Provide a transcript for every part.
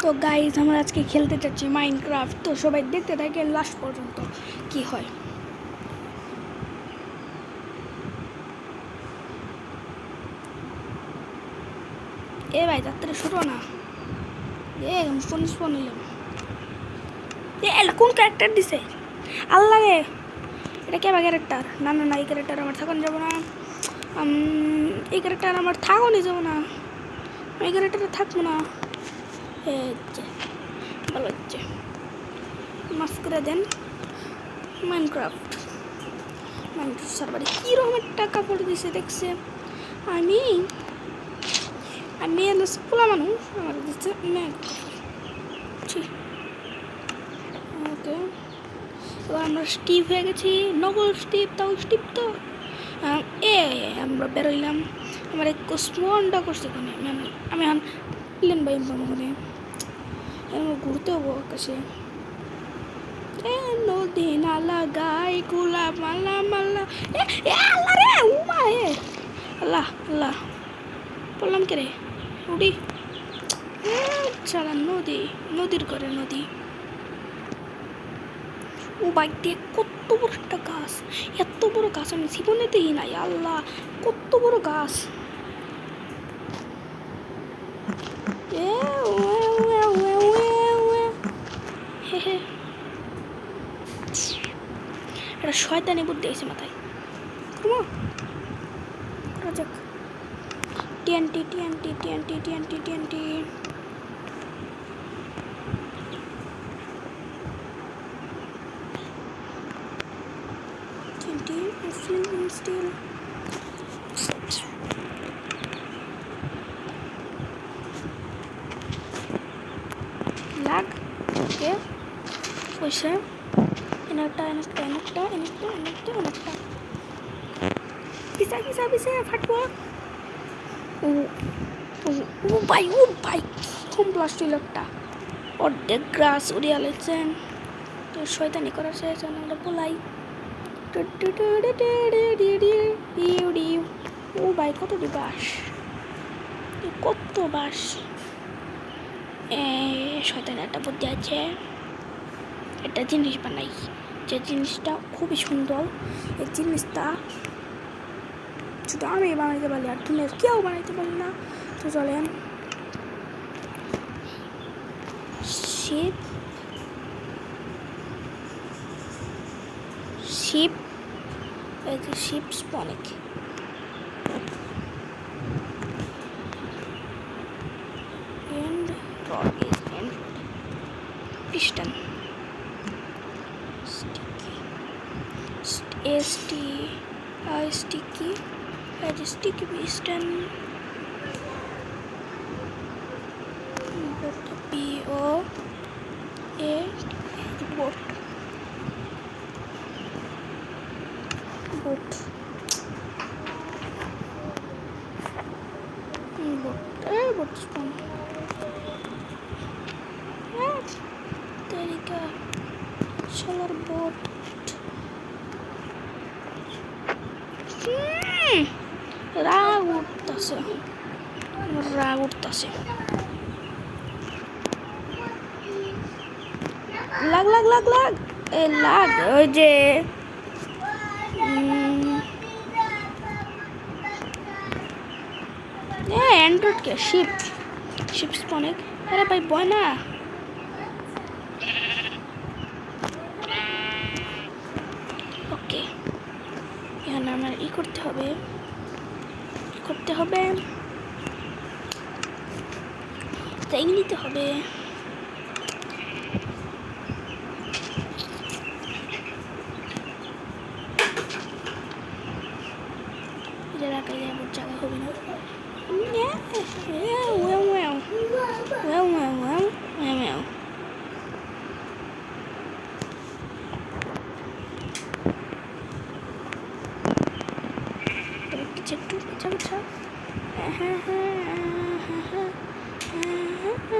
তো গাইজ আমরা আজকে খেলতে যাচ্ছি মাইনক্রাফট। তো সবাই দেখতে থাকে লাস্ট পর্যন্ত কি হয়। এ ভাই তাড়াতাড়ি শুরু না, ফোন নিলাম। এটা কোন ক্যারেক্টার দিছে আল্লাহ রে? এটা কেবা ক্যারেক্টার? না না না, এই ক্যারেক্টার আমার থাকানো যাবো না। এই ক্যারেক্টার আমার থাকানো যাবো না, এই ক্যারেক্টারে থাকবো না। ভালো হচ্ছে, মাফ করে দেন। মাইনক্রাফট সার্ভারে কীরকমের টাকা পড়ে দিছে দেখছে। আমি পোলা মানুষ, আমার দিচ্ছে ওকে। এবার আমরা স্টিভ হয়ে গেছি, নকল স্টিভ। তাও স্টিভ তো আমরা বেরোইলাম। আমার এক স্মরণটা করছে ওখানে। আমি এখন প্লেন বাই ওখানে ঘুরতে হবো আকাশে। নদী নালা গাই কুলা মালা মালা আল্লাহ রে, উমা আল্লাহ আল্লাহ বললাম কে রে উডি। চালা নদীর করে নদী। ও বাইক দিয়ে কত বড় একটা গাছ, এত বড় গাছ আমি জীবনে দেখি নাই। আল্লাহ কত বড় গাছ। এটা শয়তানি বুদ্ধি আছে মাথায়। যাক TNT TNT TNT TNT TNT. Steel লাগ ওকে পয়সা এনেকটা পিছা ফাটবো। ও ভাই কম প্লাস্টিক লোকটা অর্ধেক গ্রাস উড়িয়ে লেছেন। তো শয়তানি করার শেষ আমরা পোলাই। ও ভাই কত বাস শয়তানি একটা বুদ্ধি আছে। একটা জিনিস বানাই, যে জিনিসটা খুবই সুন্দর। এই জিনিসটা শুধু আমি বানাইতে পারি, আর দুনিয়ার কেউ বানাইতে পারি না। তো চলেন শিপ এই যে sheep স্পনিক and rod is and piston sticky piston boat spawn তরিকা সোলার বোট। রাগ উঠতেছে লাগ ওই যে অ্যান্ড্রয়েড কে শিপ স্পনিক। আরে ভাই বয় না। ওকে এখানে আমার করতে হবে ট্রেন নিতে হবে। জায়গা হবে না। একটু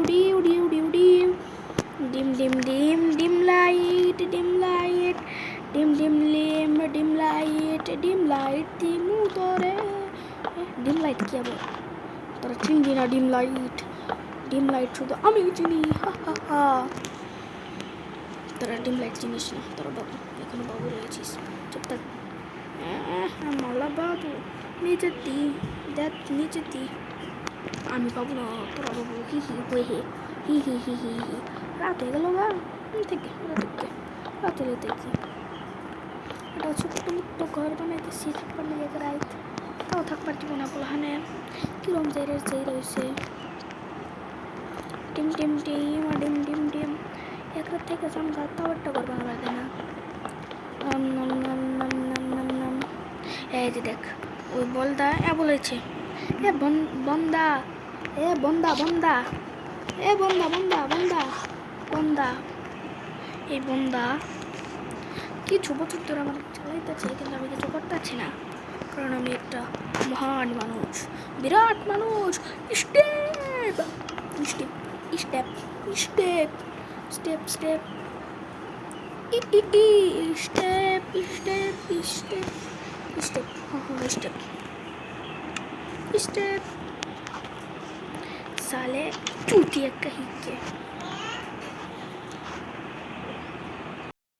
না ডিম লাইট শুধু আমি চিনি, হা হা হা। তোরা ডিম লাইট চিনিস না, তোরা বাবু, এখনো বাবু রয়েছিস, চুপ থাক। মালা বাবু, নিচে দি, দেখ নিচে দি। আমি বাবু না, তোরা বাবু, হি হি হয়ে হে, হি হি হি হি হি। রাত হয়ে গেল গা থেকে, রাতে কি একটা ছোট্ট মুট্ট ঘর বানাইতেছি থাকবার লেগে রাত, তাও থাকবার দিব না বলহানে কিরম যেই রয়েছে। ডিম এক রাত থেকে জামগা, তাও একটা ঘর বানাবার দেয় না। নাম এই যে দেখ ওই বলদা বলেছে, বন্দা এই বন্দা কিছু বছর ধরে আমার চালাইতেছে, কিন্তু আমি কিছু করতেছি না, কারণ আমি একটা মহান মানুষ, বিরাট মানুষ। Step step step step step step step step step step step साले चूतिया कहीं के।